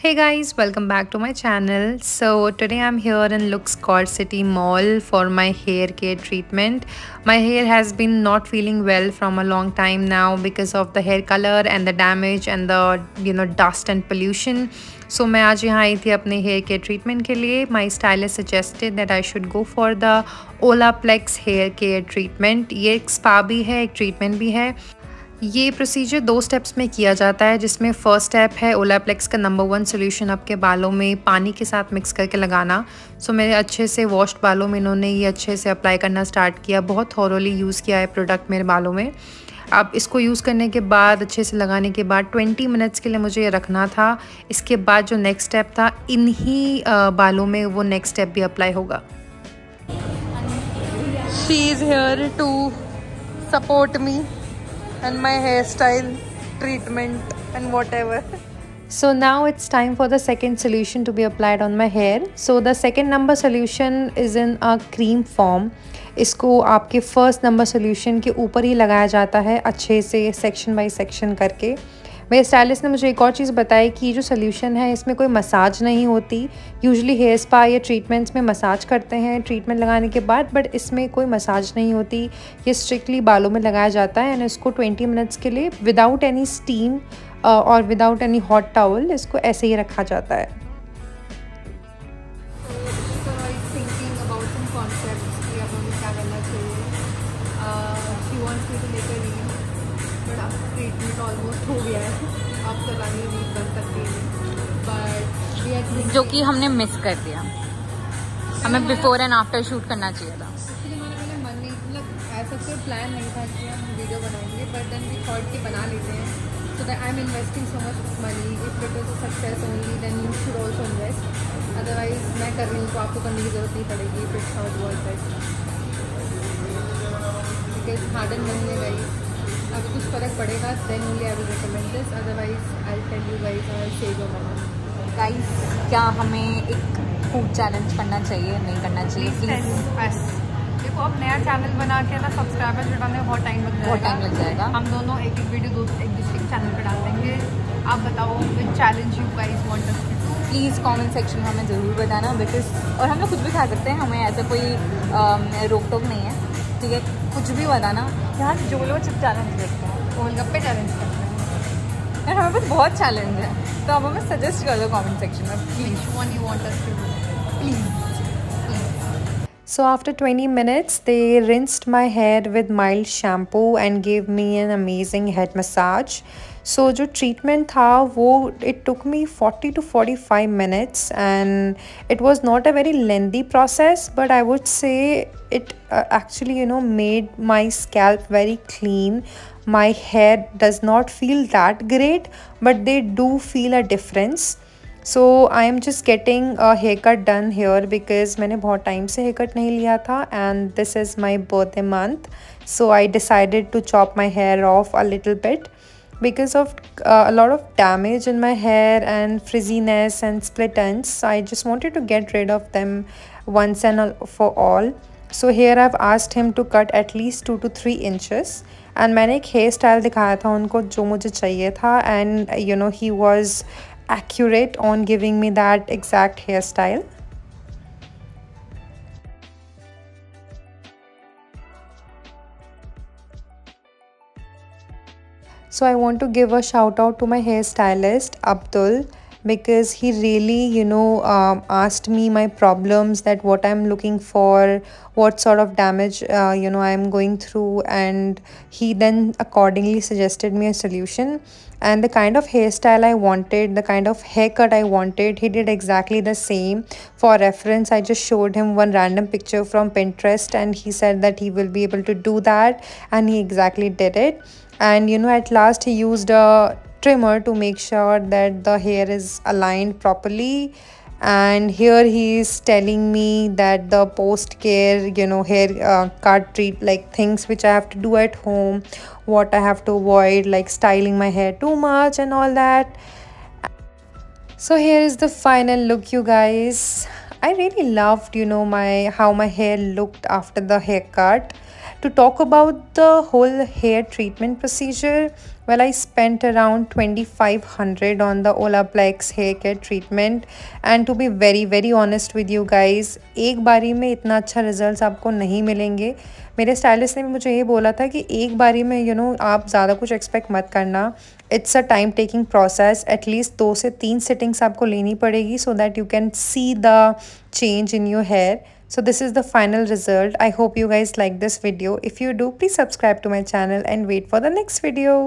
Hey guys, welcome back to my channel. So today I'm here in Lux Cord City Mall for my hair care treatment. My hair has been not feeling well from a long time now because of the hair color and the damage and the dust and pollution. So मैं आज यहाँ आई थी अपने hair care treatment के लिए. My stylist suggested that I should go for the Olaplex hair care treatment. ये एक spa भी है, एक treatment भी है. ये प्रोसीजर 2 स्टेप्स में किया जाता है, जिसमें फर्स्ट स्टेप है ओलाप्लेक्स का नंबर 1 सोल्यूशन आपके बालों में पानी के साथ मिक्स करके लगाना. सो मेरे अच्छे से वॉश्ड बालों में इन्होंने ये अच्छे से अप्लाई करना स्टार्ट किया. बहुत थॉरोली यूज़ किया है प्रोडक्ट मेरे बालों में. अब इसको यूज़ करने के बाद अच्छे से लगाने के बाद 20 मिनट्स के लिए मुझे ये रखना था. इसके बाद जो नेक्स्ट स्टेप था, इन्हीं बालों में वो नेक्स्ट स्टेप भी अप्लाई होगा. She is here to support me and my hairstyle treatment and whatever. So now it's time for the second solution to be applied on my hair. So the second number solution is in a cream form. इसको आपके first number solution के ऊपर ही लगाया जाता है अच्छे से section by section करके. मेरे स्टाइलिस्ट ने मुझे एक और चीज़ बताई कि जो सोल्यूशन है इसमें कोई मसाज नहीं होती. यूजुअली हेयर स्पा या ट्रीटमेंट्स में मसाज करते हैं ट्रीटमेंट लगाने के बाद, बट इसमें कोई मसाज नहीं होती. ये स्ट्रिक्टली बालों में लगाया जाता है एंड इसको 20 मिनट्स के लिए विदाउट एनी स्टीम और विदाउट एनी हॉट टॉवल इसको ऐसे ही रखा जाता है. हो गया है, अब तक आने रीड बन सकती है, बट जो कि हमने मिस कर दिया. हमें बिफोर एंड आफ्टर शूट करना चाहिए था. मेरा मन नहीं, मतलब ऐसा कोई प्लान नहीं था कि हम वीडियो बनाएंगे, बट देन वी थॉट कि बना लेते हैं. So that I am investing so much money. If it is a success only then you should also invest. Otherwise मैं कर रही हूँ तो आपको करने की जरूरत नहीं पड़ेगी. If it's not worth it, because hard and money है गाइस. अगर कुछ फ़र्क पड़ेगा then only I will recommend this, otherwise I will tell you guys I will save your money. Guys, क्या हमें एक फूड चैलेंज करना चाहिए, नहीं करना चाहिए? प्लीज़. देखो, अब नया चैनल बना के ना सब्सक्राइबर जुटाने में बहुत टाइम लग जाएगा. हम दोनों एक वीडियो एक दूसरे चैनल पर डाल देंगे. आप बताओ which challenge you guys want us to do. Please comment section में हमें ज़रूर बताना. बिकॉज और हम लोग कुछ भी खा सकते हैं, हमें ऐसा कोई रोक टोक नहीं है. ठीक है, कुछ भी बताना. यार जो लोग चिप चैलेंज देखते हैं, गोलगप्पे चैलेंज करते हैं यार, हमें पास बहुत चैलेंज है, तो आप हमें सजेस्ट कर दो कमेंट सेक्शन में please. Which one you want us to do? Please. So after 20 minutes, they rinsed my hair with mild shampoo and gave me an amazing head massage. So जो treatment था वो it took me 40 to 45 minutes and it was not a very lengthy process, but I would say it actually made my scalp very clean. My hair does not feel that great, but they do feel a difference. So I am just getting a haircut done here because मैंने बहुत time से haircut नहीं लिया था and this is my birthday month. So I decided to chop my hair off a little bit because of a lot of damage in my hair and frizziness and split ends. So I just wanted to get rid of them once and for all. So here I've asked him to cut at least 2 to 3 inches. And मैंने एक hair style दिखाया था उनको जो मुझे चाहिए था and he was accurate on giving me that exact hairstyle. So I want to give a shout out to my hairstylist Abdul, because he really asked me my problems, that what I'm looking for, what sort of damage I'm going through, and he then accordingly suggested me a solution. And the kind of hairstyle I wanted, the kind of haircut I wanted, he did exactly the same. For reference, I just showed him one random picture from Pinterest and he said that he will be able to do that, and he exactly did it. And at last he used a trimmer to make sure that the hair is aligned properly. And here he is telling me that the post care hair cut treat, like things which I have to do at home, what I have to avoid, like styling my hair too much and all that. So here is the final look, you guys. I really loved how my hair looked after the haircut. To talk about the whole hair treatment procedure, well, I spent around 2500 on the Olaplex hair care treatment, and to be very honest with you guys, एक बारी में इतना अच्छा results आपको नहीं मिलेंगे। मेरे stylist ने भी मुझे ये बोला था कि एक बारी में आप ज़्यादा कुछ एक्सपेक्ट मत करना। It's a time taking process, at least 2 से 3 सिटिंग्स आपको लेनी पड़ेगी so that you can see the change in your hair. So this is the final result. I hope you guys like this video. If you do, please subscribe to my channel and wait for the next video.